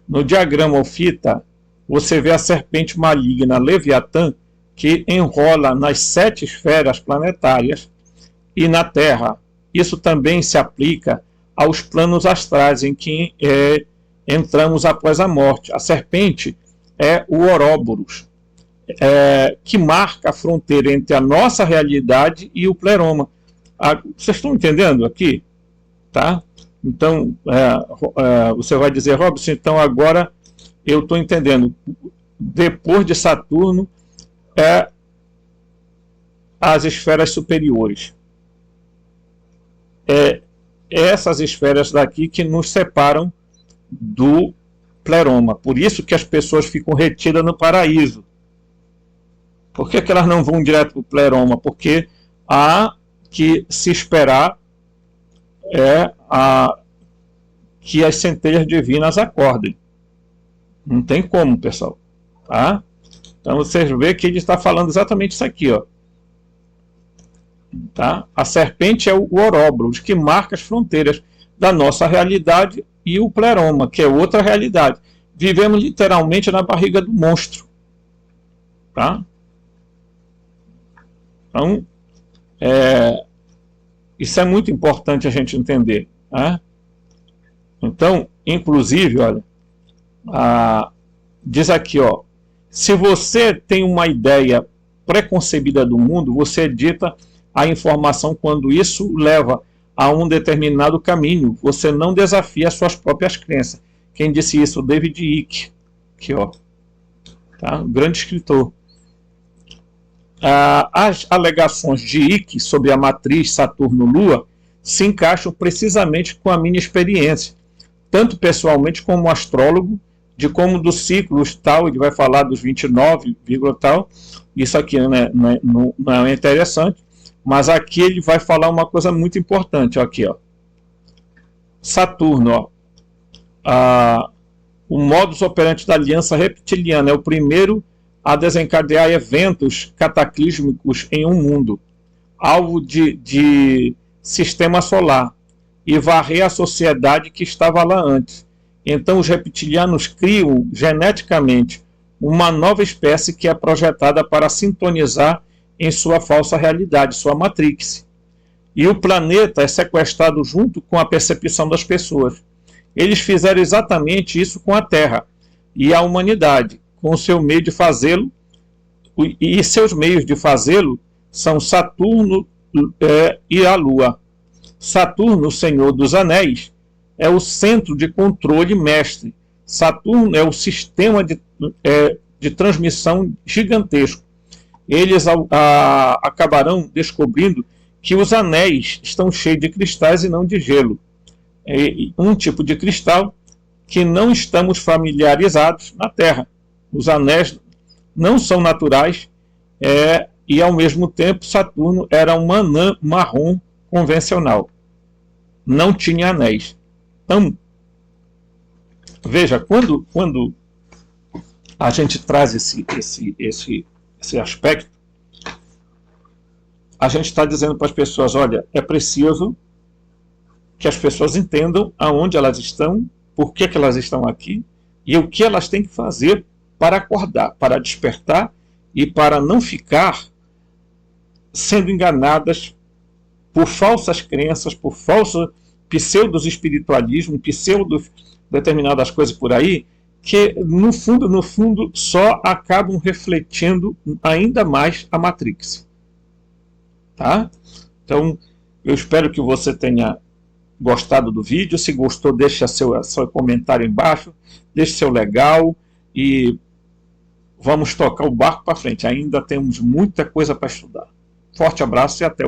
No diagrama ou fita, você vê a serpente maligna Leviatã, que enrola nas 7 esferas planetárias e na Terra. Isso também se aplica aos planos astrais em que entramos após a morte. A serpente é o Ouroboros, que marca a fronteira entre a nossa realidade e o pleroma. Vocês estão entendendo aqui? Tá? Então, você vai dizer, Robson, então agora eu estou entendendo. Depois de Saturno, as esferas superiores. Essas esferas daqui que nos separam do pleroma. Por isso que as pessoas ficam retidas no paraíso. Por que elas não vão direto para o pleroma? Porque há que se esperar que as centelhas divinas acordem. Não tem como, pessoal. Tá? Então vocês veem que ele está falando exatamente isso aqui, ó. Tá? A serpente é o Ouroboros, que marca as fronteiras da nossa realidade e o pleroma, que é outra realidade. Vivemos literalmente na barriga do monstro. Tá? Então, isso é muito importante a gente entender. Tá? Então, inclusive, olha, diz aqui, ó, se você tem uma ideia preconcebida do mundo, você edita a informação quando isso leva a um determinado caminho. Você não desafia as suas próprias crenças. Quem disse isso? David Icke, aqui, ó, tá? Um grande escritor. As alegações de Icke sobre a matriz Saturno-Lua se encaixam precisamente com a minha experiência, tanto pessoalmente como astrólogo, de como dos ciclos tal, ele vai falar dos 29, tal, isso aqui, né, não é interessante, mas aqui ele vai falar uma coisa muito importante, ó, aqui, ó. Saturno, ó, o modus operandi da aliança reptiliana é o primeiro a desencadear eventos cataclísmicos em um mundo, alvo de sistema solar, e varrer a sociedade que estava lá antes. Então os reptilianos criam geneticamente uma nova espécie que é projetada para sintonizar em sua falsa realidade, sua matrix. E o planeta é sequestrado junto com a percepção das pessoas. Eles fizeram exatamente isso com a Terra e a humanidade, com o seu meio de fazê-lo, e seus meios de fazê-lo são Saturno e a Lua. Saturno, o Senhor dos Anéis, é o centro de controle mestre. Saturno é o sistema de transmissão gigantesco. Eles acabarão descobrindo que os anéis estão cheios de cristais e não de gelo. É um tipo de cristal que não estamos familiarizados na Terra. Os anéis não são naturais e, ao mesmo tempo, Saturno era um anã marrom convencional. Não tinha anéis. Então, veja, quando a gente traz esse aspecto, a gente está dizendo para as pessoas, olha, é preciso que as pessoas entendam aonde elas estão, por que elas estão aqui e o que elas têm que fazer para acordar, para despertar e para não ficar sendo enganadas por falsas crenças, por falsos pseudo-espiritualismo, pseudo-determinadas coisas por aí, que no fundo, só acabam refletindo ainda mais a Matrix. Tá? Então, eu espero que você tenha gostado do vídeo. Se gostou, deixe seu comentário embaixo, deixe seu legal e vamos tocar o barco para frente. Ainda temos muita coisa para estudar. Forte abraço e até o próximo.